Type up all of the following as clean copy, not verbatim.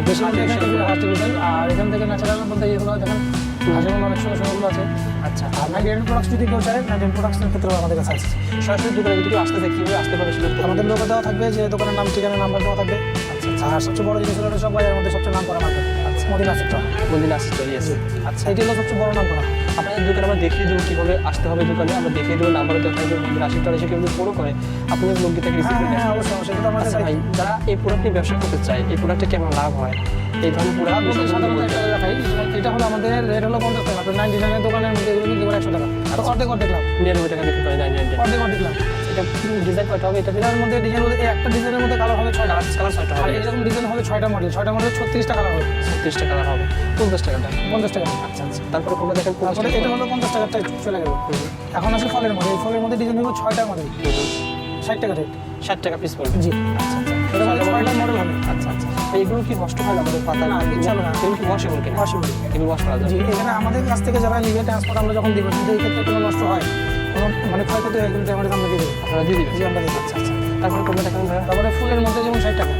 বেশি আর্টিফিশিয়াল। আর এখান থেকে ন্যাচারাল বলতে যেগুলো দেখেন হাজার অনেক সময় সময়গুলো আছে। আচ্ছা, আর 98 প্রোডাক্টস যদি কেউ চায় 98 প্রোডাক্টসের ক্ষেত্রে আমাদের কাছে আছে। সরাসরি দোকানে যদি কেউ আসতে চায় কীভাবে আসতে পারে সেটা আমাদের লোগো দেওয়া থাকবে, যে দোকানের নাম, ঠিকানা, নাম্বার দেওয়া থাকবে। আচ্ছা, আর সবচেয়ে বড় জিনিস হলো সব বাজারের মধ্যে সবচেয়ে নাম করা market Madina sector. Madina sector, yes. আচ্ছা, এটি হলো সবচেয়ে বড় নাম করা। আপনাদের দোকানে আমরা দেখিয়ে দেবো কীভাবে আসতে হবে দোকানে, আমরা দেখিয়ে দেবো নাম্বারও দেওয়া থাকবে। মদিনা সেক্টর এসে কেউ যদি ফলো করে আপনাদের লোক থেকে রিসিভ করে। হ্যাঁ, অবশ্যই অবশ্যই। এটা আমাদের আচ্ছা ভাই, যারা এই প্রোডাক্ট নিয়ে ব্যবসা করতে চায়, এই প্রোডাক্টে কেমন লাভ হয়, এই ধরনের প্রোডাক্ট এটা হলো আমাদের রেট হলো 50 টাকা। 99 দোকানের মধ্যে এগুলো বিক্রি করে 100 টাকা। আর অর্ধেক লাভ, 99 টাকা বিক্রি করে 99 অর্ধেক লাভ। এটা ডিজাইন কয়টা হবে? এটা এটার মধ্যে ডিজাইন বলতে একটা ডিজাইনের মধ্যে কালার হবে 6টা, কালার 6টা আর হবে। এরকম ডিজাইন হবে 6টা মডেল 36টা কালার হবে। 36টা কালার হবে 50 টাকা দাম। 50 টাকা। আচ্ছা আচ্ছা, তারপরে কোনটা দেখেন? তারপরে এটা হলো 50 টাকাটা চলে গেল। এখন আছে ফলের মধ্যে। এই ফলের মধ্যে ডিজাইন হবে 6টা মডেল, 60 টাকা রেট। 60 টাকা পিস পড়বে। জি, আচ্ছা আচ্ছা, এটা হলো 6টা মডেল হবে। আচ্ছা আচ্ছা। এগুলো কি নষ্ট হয় না আমাদের পাতা? না, কিচ্ছু হবে না। এগুলো কি ওয়াশেবল কিনা? Washable। এগুলো ওয়াশ করা জি, যাবে? এখানে আমাদের কাছ থেকে যারা নিবে ট্রান্সপোর্ট আমরা যখন দিব, যদি এই ক্ষেত্রে কোনো নষ্ট হয়, কোনো মানে ক্ষয়ক্ষতি হয়, কিন্তু আমাদের আমরা দিয়ে দেবো। আপনারা দিয়ে দিবেন? জি, আমরা দিই। আচ্ছা আচ্ছা, তারপরে কোনটা দেখেন ভাইয়া? তারপরে ফুলের মধ্যে যেমন 60 টাকা,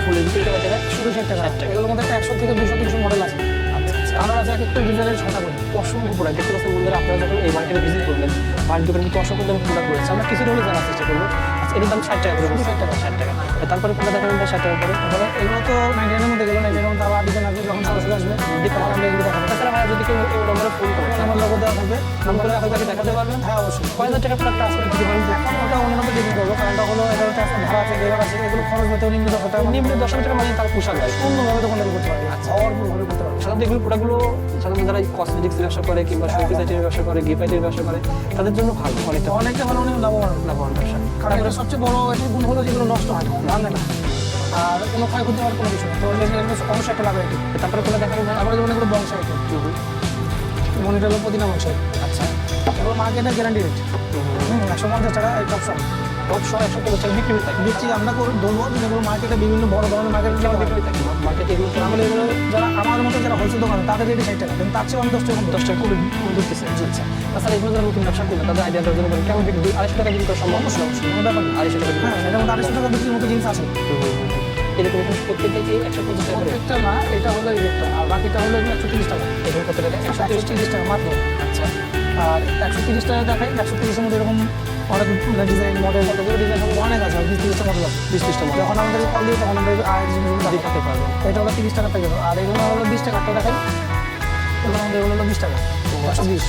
ফুলের ভিতরে কত টাকা? শুধু 60 টাকা। 60 টাকা। এগুলোর মধ্যে 100 থেকে 200 300 মডেল আছে। আচ্ছা আচ্ছা, কালার আছে এক একটা ডিজাইনের 6টা করে। অসংখ্য প্রোডাক্ট দেখতে পাচ্ছেন বন্ধুরা। আপনারা যখন এই মার্কেটে ভিজিট করবেন, বাড়ির দোকানে কিন্তু অসংখ্য ধরনের প্রোডাক্ট রয়েছে। আমরা কিছু হলে জানার চেষ্টা করবো। আচ্ছা, এটার দাম 60 টাকা করে। 60 টাকা। 60 টাকা। তারপরে কোনটা দেখেন? 60 টাকা করে। তারপরে এগুলো তো 99 এর মধ্যে গেলো। 99 এর মধ্যে আবার ডিজাইন আসবে, যখন সরাসরি আসবে দেখতে পাবেন, আমরা এগুলো দেখাবো। তাছাড়া ভাইয়া যদি কেউ এই নম্বরে ফোন করে, আমার লোগো দেওয়া থাকবে, নম্বরে আপনাকে দেখাতে পারবেন? হ্যাঁ অবশ্যই। কয় হাজার টাকা প্রোডাক্ট আসবে দিতে পারেন? এখন ওটা অন্যান্য ডিজাইন করবো, কারণ ওটা হলো এটা হচ্ছে ভাড়া আছে, লেবার আছে, এগুলো খরচ হতে নিম্ন 10 টাকা। নিম্ন 10 টাকা মানে তার পোশাক হয়। অন্যভাবে দোকানদারি করতে পারবে। আচ্ছা, ভরপুরভাবে করতে পারবে। সাধারণত এগুলো প্রোডাক্টগুলো সাধারণত যারা কসমেটিক্স ব্যবসা করে কিংবা শোপিস আইটেমের ব্যবসা করে, গিফট আইটেমের ব্যবসা করে, তাদের জন্য ভালো, অনেকটা ভালো, অনেক লাভবান। লাভবান ব্যবসা। কারণ এটা সবচেয়ে বড় এটার গুণ হলো যেগুলো নষ্ট হয় না, ভাঙে না, আর কোনো ক্ষয়ক্ষতি হওয়ার কোনো কিছু নেই। তো এগুলো অবশ্যই একটা লাভ এটি। তারপরে কোনো দেখা যায় তারপরে যেমন এগুলো বংশ আইটেম, যেমন এটা হলো পুদিনা বংশ। আচ্ছা, এগুলো মার্কেটের গ্যারান্টি রেট 150 টাকা এই টপ সব। টপ শো 150 টাকা বিক্রি হয়ে থাকে। দিচ্ছি আমরা ধরবো, যেগুলো মার্কেটে বিভিন্ন বড় ধরনের মার্কেট কেমন বিক্রি হয়ে থাকে মার্কেটে এগুলো? তাহলে এগুলো যারা আমার মতো যারা হোলসেল দোকান, তাদের রেটে 60 টাকা, কিন্তু তার চেয়ে আমি 10 টাকা 10 টাকা করে দিতেছে। আচ্ছা, তাছাড়া এগুলো যারা নতুন ব্যবসা করবে তাদের আইডিয়া দেওয়ার জন্য বলেন, কেমন বিক্রি? 250 টাকা বিক্রি করা সম্ভব? অবশ্যই অবশ্যই, কোনো ব্যাপার না। 250 টাকা বিক্রি। হ্যাঁ, এটার মধ্যে 250 টাকা বিক্রির মতো জিনিস আছে। এরকম এখানে প্রত্যেকটাকে 150 টাকা করে। প্রত্যেকটা না, এটা হলো এই রেটটা, আর বাকিটা হলো 130 টাকা। এগুলো কত টাকা? 130 টাকা মাত্র। আচ্ছা, আর 130 টাকা দেখাই, 130 এর মধ্যে এরকম অনেক ডিজাইন মডেল, কতগুলো ডিজাইন হবে, অনেক আছে, 20-30টা মডেল আছে। 20-30টা মডেল। যখন আমাদের কল দিই তখন আমরা আর জিনিসগুলো দেখাতে পারবেন। এটা হলো 30 টাকা পেয়ে যাবো। আর এগুলো হলো 20 টাকা একটা দেখাই, এগুলো আমাদের এগুলো হলো 20 টাকা, 120।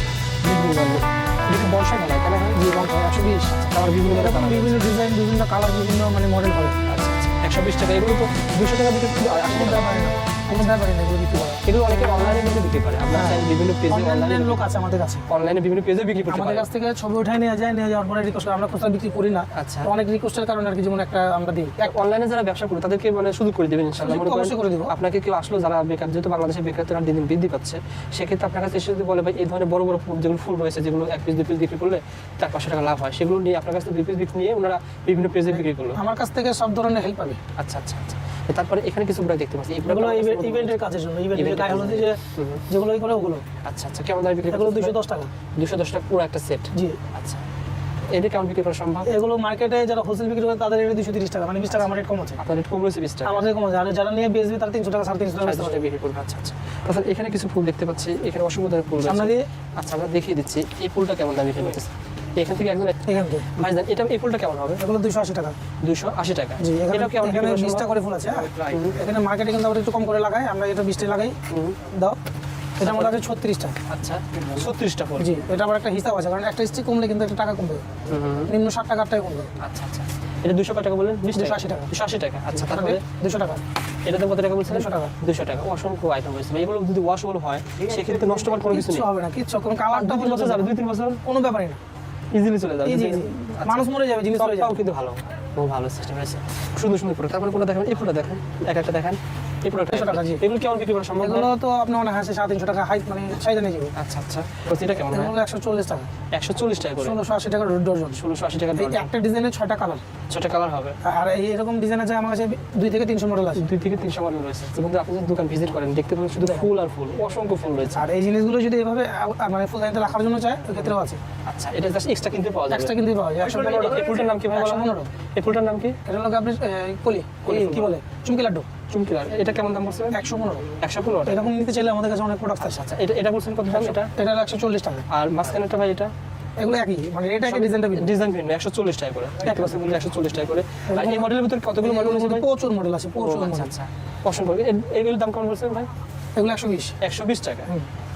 এরকম বর্ষা খেলায় কেন হয়? জি, 120। আমার বিভিন্ন এরকম বিভিন্ন ডিজাইন, বিভিন্ন কালার, বিভিন্ন মানে মডেল হবে। আচ্ছা আচ্ছা, 120 টাকা। এগুলো তো 200 টাকা বিক্রি করতে কোনো ব্যাপারই না, কোনো ব্যাপারই না, এগুলো বিক্রি করা। এগুলো অনেকে অনলাইনে কিন্তু বিক্রি করে। আপনার চাইলে বিভিন্ন পেজে অনলাইনের লোক আছে আমাদের কাছে, অনলাইনে বিভিন্ন পেজে বিক্রি করতে আমাদের পারে। কাছ থেকে ছবি উঠাই নিয়ে যায়, নিয়ে যাওয়ার পরে রিকোয়েস্ট করে, আমরা খুচরা বিক্রি করি না। আচ্ছা, তো অনেক রিকোয়েস্টের কারণে আর কি, যেমন একটা আমরা দিই। অনলাইনে যারা ব্যবসা করে তাদেরকে মানে শুধু করে দেবেন ইনশাআল্লাহ। মনে করেন অবশ্যই করে দিব। আপনাকে কেউ আসলো যারা বেকার, যেহেতু বাংলাদেশে বেকারত্বের হার দিন দিন বৃদ্ধি পাচ্ছে, সেক্ষেত্রে আপনার কাছে এসে যদি বলে ভাই এই ধরনের বড় বড় ফুল, যেগুলো ফুল রয়েছে, যেগুলো 1 পিস 2 পিস বিক্রি করলে 400-500 টাকা লাভ হয়, সেগুলো নিয়ে আপনার কাছ থেকে 2 পিস বিক্রি নিয়ে ওনারা বিভিন্ন পেজে বিক্রি করলো। আমার কাছ থেকে সব ধরনের হেল্প পাবে। আচ্ছা আচ্ছা আচ্ছা। তারপরে এখানে কিছু প্রোডাক্ট দেখতে পাচ্ছি, এগুলো ইভেন্টের কাজের জন্য, ইভেন্টের গায়ে হলুদ যে যেগুলো করে ওগুলো। আচ্ছা আচ্ছা, কেমন দামে বিক্রি? এগুলো 210 টাকা। 210 টাকা পুরো একটা সেট। জি। আচ্ছা, এদের কেমন বিক্রি করা সম্ভব? এগুলো মার্কেটে যারা হোলসেল বিক্রি করে তাদের রেট 230 টাকা, মানে 20 টাকা আমার রেট কম আছে। আপনার রেট কম রয়েছে 20 টাকা। আমাদের কম আছে, আর যারা নিয়ে বেচবে তারা 300 টাকা 350 টাকা বেচতে পারবে। বিক্রি করবে। আচ্ছা আচ্ছা, তাছাড়া এখানে কিছু ফুল দেখতে পাচ্ছি, এখানে অসংখ্য ধরনের ফুল সামনে রয়েছে। দিয়ে আচ্ছা, আমরা দেখিয়ে দিচ্ছি এই ফুলটা কেমন দামে বিক্রি করতেছে। এখান থেকে একদম এখান থেকে ভাইজান, এটা এই ফুলটা কেমন হবে? এগুলো 280 টাকা। 280 টাকা। জি, এটা কেমন এখানে বিক্রি করা 20টা সম্ভব? করে ফুল আছে। এখানে মার্কেটে কিন্তু আমরা একটু কম করে লাগাই, আমরা এটা 20টা লাগাই। দাও, এটার মধ্যে আছে 36টা। আচ্ছা, 36টা ফুল। জি, এটা আবার একটা হিসাব আছে, কারণ একটা স্টিক কমলে কিন্তু একটা টাকা কমবে, নিম্ন 60 টাকা টাকায় কমবে। আচ্ছা আচ্ছা, এটা 200 টাকা বললেন? 280 টাকা। 280 টাকা। আচ্ছা, তারপরে 200 টাকা। এটাতে কত টাকা বলছেন? 200 টাকা। 200 টাকা। অসংখ্য আইটেম রয়েছে। এগুলো যদি ওয়াশেবল হয় সেক্ষেত্রে নষ্ট হওয়ার কোনো কিছু নেই। কিছু হবে না, কিছু কোনো কালারটা 2-3 বছর যাবে, 2-3 বছর কোনো ব্যাপারই না, ইজিলি চলে যাবে। ইজি। মানুষ মরে যাবে, জিনিস চলে তাও যাবে। কিন্তু ভালো, খুব ভালো সিস্টেম আছে। সুন্দর সুন্দর প্রোডাক্ট। তারপরে কোনটা দেখেন? এই প্রোডাক্ট দেখেন, একটা দেখেন। এই প্রোডাক্ট 200 টাকা। জি, এগুলো কেমন বিক্রি করা সম্ভব? এগুলো তো আপনি মনে হয় 350 টাকা হাইট, মানে সাইজে নিয়ে যাবে। আচ্ছা আচ্ছা, তো এটা কেমন হয়? এগুলো 140 টাকা, 140 টাকা করে। 1680 টাকা ডজন। 1680 টাকা এই একটা ডিজাইনের 6টা কালার, 6টা কালার হবে। আর এরকম ডিজাইন আছে আমার কাছে 2 থেকে 300 মডেল আছে। 2 থেকে 300 মডেল রয়েছে। তো বন্ধুরা, আপনি যদি দোকান ভিজিট করেন দেখতে পাবেন শুধু ফুল আর ফুল, অসংখ্য ফুল রয়েছে। আর এই জিনিসগুলো যদি এভাবে মানে ফুল লাইনটা রাখার জন্য চায়, ওই ক্ষেত্রেও আছে। আচ্ছা, এটা জাস্ট এক্সট্রা কিনতে পাওয়া যাবে। এক্সট্রা কিনতে পাওয়া যায়। 115 এই ফুলটার নাম কি ভাই বলা হয়? 115। এই ফুলটার নাম কি? এটা হলো আপনি কি বলে চুমকি লাড্ডু। চুমকিদার, এটা কেমন দাম বলছেন? 115। 115 টাকা। এরকম নিতে চাইলে আমাদের কাছে অনেক প্রোডাক্ট আছে। আচ্ছা, এটা বলছেন কত দাম এটা? এটা হলো 140 টাকা। আর মাঝখানেটা ভাই এটা? এগুলো একই, মানে এটা একটা ডিজাইনটা ভিন্ন। ডিজাইন ভিন্ন, 140 টাকা করে। দেখতে পাচ্ছেন বন্ধুরা, 140 টাকা করে। আর এই মডেলের ভিতরে কতগুলো মডেল আছে ভাই? প্রচুর মডেল আছে, প্রচুর আচ্ছা মডেল। আচ্ছা, পছন্দ করবে। এগুলোর দাম কেমন বলছেন ভাই? এগুলো 120। 120 টাকা।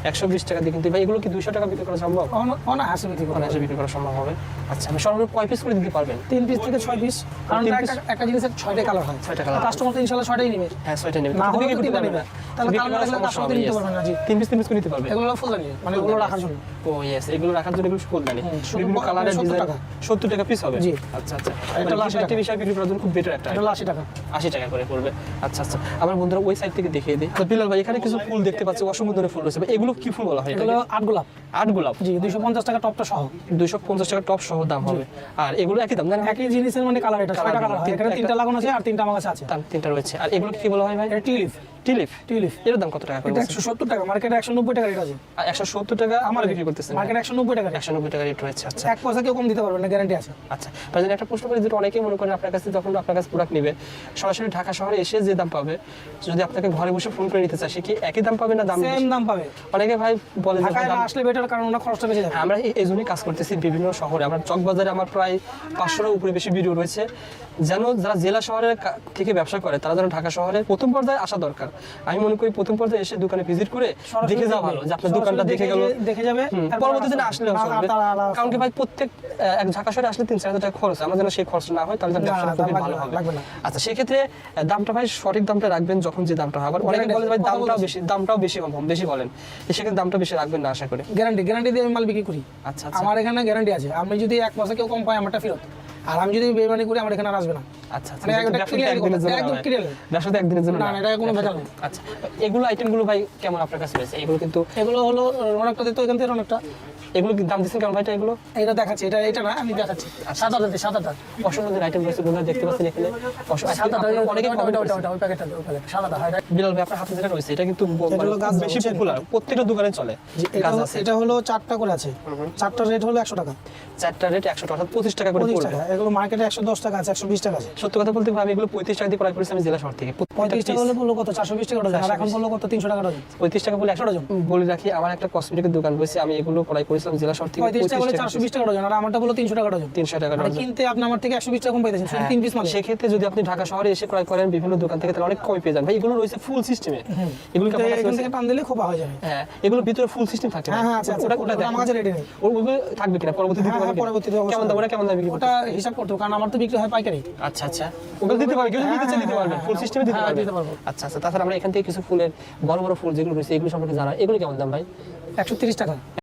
120 টাকা দিয়ে কিন্তু ভাই এগুলো কি 200 টাকা বিক্রি করা সম্ভব? অনেক হাসি বিক্রি করে। অনায়াসে বিক্রি করা সম্ভব হবে। আচ্ছা, আমি সর্বনিম্ন কয় পিস করে দিতে পারবেন? 3 পিস থেকে 6 পিস। কারণ 3 পিস? একটা জিনিসের 6টা কালার হয়। 6টা কালার। কাস্টমার তো ইনশাআল্লাহ 6টাই নেবে। হ্যাঁ, 6টা নেবে। না হলে বিক্রি তো করতে 3টা পারবেন নেবে। না। তাহলে বিক্রি কালার করার লাগলে সমস্যা কাস্টমার হবে, নিতে yes। পারবে না। জি। 3 পিস করে নিতে পারবে। এগুলো ফুলদানি, মানে এগুলো রাখার জন্য। ও ইয়েস, এগুলো রাখার জন্য এগুলো ফুলদানি। শুধু বিভিন্ন কালারের 70 ডিজাইন। টাকা। 70 টাকা পিস হবে। জি। আচ্ছা আচ্ছা। এটা হলো 80 একটা বিষয় বিক্রি করার জন্য খুব বেটার একটা। এটা হলো 80 টাকা। 80 টাকা করে পড়বে। আচ্ছা আচ্ছা, আমার বন্ধুরা ওই সাইড থেকে দেখিয়ে দিই। তো বিলাল ভাই, এখানে কিছু ফুল দেখতে পাচ্ছি, অসংখ্য ধরনের ফুল রয়েছে। এগুলো কি ফুল বলা হয়? এগুলো 8 গোলাপ। 8 গোলাপ। জি, 250 টাকা টপটা সহ। 250 টাকা টপ সহ দাম হবে। আর এগুলো একই দাম না? একই জিনিসের মানে কালার, এটা 6টা কালার হয়। এখানে 3টা লাগানো আছে আর 3টা আমার কাছে আছে। দাম 3টা রয়েছে। আর এগুলো কি বলা হয় ভাই? এটা টিউলিপ। টিলিপ। টিউলিপ। এর দাম কত টাকা করে? এটা 170 টাকা, মার্কেটে 190 টাকা রেট আছে। আর 170 টাকা আমার বিক্রি করতেছেন? মার্কেটে 190 টাকা রেট। 190 টাকা রেট রয়েছে। আচ্ছা এক পয়সা কেউ কম দিতে পারবে না, গ্যারান্টি আছে। আচ্ছা, তার জন্য একটা প্রশ্ন করি, যেটা অনেকেই মনে করেন আপনার কাছে যখন আপনার কাছে প্রোডাক্ট নেবে, সরাসরি ঢাকা শহরে এসে যে দাম পাবে, যদি আপনাকে ঘরে বসে ফোন করে নিতে চায়, সে কি একই দাম পাবে না দাম সেম বেশি? দাম পাবে। অনেকে ভাই বলে যে ঢাকায় দাম, না আসলে বেটার, কারণ ওনার খরচটা বেশি যাবে। আমরা এই জন্যই কাজ করতেছি বিভিন্ন শহরে। আমরা চকবাজারে আমার প্রায় 500-এর উপরে বেশি ভিডিও রয়েছে, যেন যারা জেলা শহরের থেকে ব্যবসা করে তারা যেন ঢাকা শহরে প্রথম পর্যায়ে আসা দরকার। আমি মনে করি প্রথম পর্যায়ে এসে দোকানে ভিজিট করে সরাসরি দেখে যাওয়া ভালো, যে আপনার দোকানটা দেখে গেল, দেখে যাবে। তারপর পরবর্তীতে না আসলেও না, চলবে। তারা- কারণ কি ভাই, প্রত্যেক এক ঢাকা শহরে আসলে 3-4 হাজার টাকা খরচ, আমার যেন সেই খরচ না হয়, তাহলে না, ব্যবসাটা না, খুবই লাগবে ভালো না, হবে। লাগবে না। আচ্ছা, সেক্ষেত্রে দামটা ভাই সঠিক দামটা রাখবেন যখন যে দামটা হয়। আবার অনেকে বলে ভাই দামটাও বেশি বলেন, সেক্ষেত্রে দামটা বেশি রাখবেন না আশা করি। গ্যারান্টি দিয়ে আমি মাল বিক্রি করি। আচ্ছা আচ্ছা আমার এখানে গ্যারান্টি আছে। আমি যদি এক পয়সা কেউ কম পায়, আমারটা ফেরত। আর আমি যদি বেমানি করি, আমার এখানে আর আসবে না। আচ্ছা আচ্ছা, মানে একটা ব্যবসাটা clear একদিনের জন্য একদম নয়। clear। ব্যবসাটা একদিনের জন্য না, না। এটা কোনো ভেজাল নেই। আচ্ছা, এগুলো আইটেমগুলো ভাই কেমন আপনার কাছে রয়েছে? এগুলো কিন্তু এগুলো হলো অনেকটা দিত, এখান থেকে অনেকটা। এগুলো কি দাম দিচ্ছেন কেমন ভাইটা? এগুলো এটা দেখাচ্ছি, এটা না, আমি দেখাচ্ছি। 7,000 অসংখ্য আইটেম রয়েছে, বন্ধুরা দেখতে পাচ্ছেন এখানে। অনেকে ওই প্যাকেটটা 7,000। বিলাল ভাই, আপনার হাতে যেটা রয়েছে এটা কিন্তু এটা হলো গাছ বেশি হচ্ছে। পপুলার, প্রত্যেকটা দোকানে চলে। গাছ আছে। এটা হলো 4টা করে আছে। 4টা রেট হলো 100 টাকা। 4টা রেট 100 টাকা, অর্থাৎ 25 টাকা করে 25 পড়বে। টাকা। এগুলো মার্কেটে 110 টাকা আছে, 120 টাকা আছে। সত্য কথা বলতে ভাই, আমি এগুলো 35 টাকা দিয়ে ক্রয় করেছি আমি জেলা শহর থেকে। 35 টাকা হলে বললো কত? 420 টাকা ডজন। আর এখন বললো কত? 300 টাকা ডজন। 35 টাকা বলে 100 ডজন বলে রাখি। আমার একটা কসমেটিকের দোকান রয়েছে, আমি এগুলো ক্রয় করেছিলাম জেলা শহর থেকে 35 টাকা বলে 420 টাকা ডজন। আর আমারটা বললো 300 টাকা ডজন। 300 টাকা মানে ডজন। কিনতে আপনি আমার থেকে 120 টাকা কম পাইতেছেন, শুধু 3 পিস মাল। সেক্ষেত্রে যদি আপনি ঢাকা শহরে এসে ক্রয় করেন বিভিন্ন দোকান থেকে, তাহলে অনেক কমে পেয়ে যান ভাই। এগুলো রয়েছে ফুল সিস্টেমে। এগুলো কেমন এখান আছে? থেকে টান দিলে খোপা হয়ে যাবে। হ্যাঁ, এগুলোর ভিতরে ফুল সিস্টেম থাকে। হ্যাঁ, হ্যাঁ, আছে, আছে। ওটা ওটা আমার কাছে রেডি নেই। ওগুলো থাকবে কিনা পরবর্তীতে? হ্যাঁ, হ্যাঁ, পরবর্তীতে অবশ্যই। কেমন দাম? ওটা কেমন দাম বিক্রি করতে? ওটা হিসাব করতে হবে, কারণ আমার তো বিক্রি হয় পাইকারি। আচ্ছা আচ্ছা, ওগুলো দিতে পারবে, কেউ যদি দিতে চায় দিতে পারবে, ফুল সিস্টেমে দিতে হ্যাঁ, পারবে। দিতে পারবো। আচ্ছা আচ্ছা, তাছাড়া আমরা এখান থেকে কিছু ফুলের বড় বড় ফুল যেগুলো রয়েছে এগুলো সম্পর্কে জানা, এগুলো কেমন দাম ভাই? 130 টাকা।